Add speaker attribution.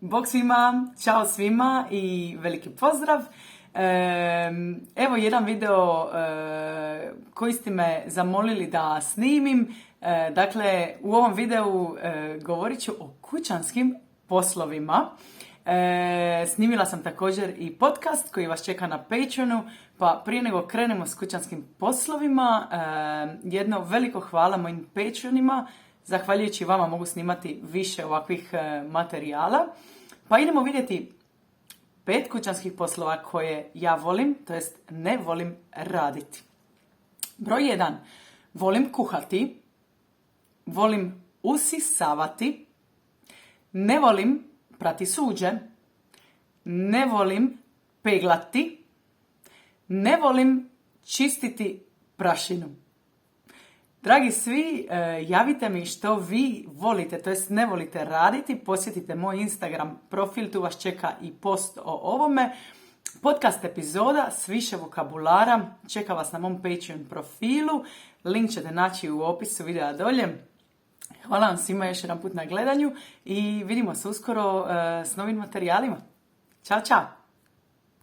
Speaker 1: Bog svima, čao svima i veliki pozdrav. Evo jedan video koji ste me zamolili da snimim. Dakle, u ovom videu govorit ću o kućanskim poslovima. Snimila sam također i podcast koji vas čeka na Patreonu, pa prije nego krenemo s kućanskim poslovima, jedno veliko hvala mojim Patreonima. Zahvaljujući vama mogu snimati više ovakvih materijala. Pa idemo vidjeti 5 kućanskih poslova koje ja volim, to jest ne volim raditi. Broj 1. Volim kuhati, volim usisavati, ne volim prati suđe, ne volim peglati, ne volim čistiti prašinu. Dragi svi, javite mi što vi volite, to jest ne volite raditi. Posjetite moj Instagram profil, tu vas čeka i post o ovome. Podcast epizoda s više vokabulara čeka vas na mom Patreon profilu. Link ćete naći u opisu videa dolje. Hvala vam svima još jedan put na gledanju i vidimo se uskoro s novim materijalima. Ćao, čao!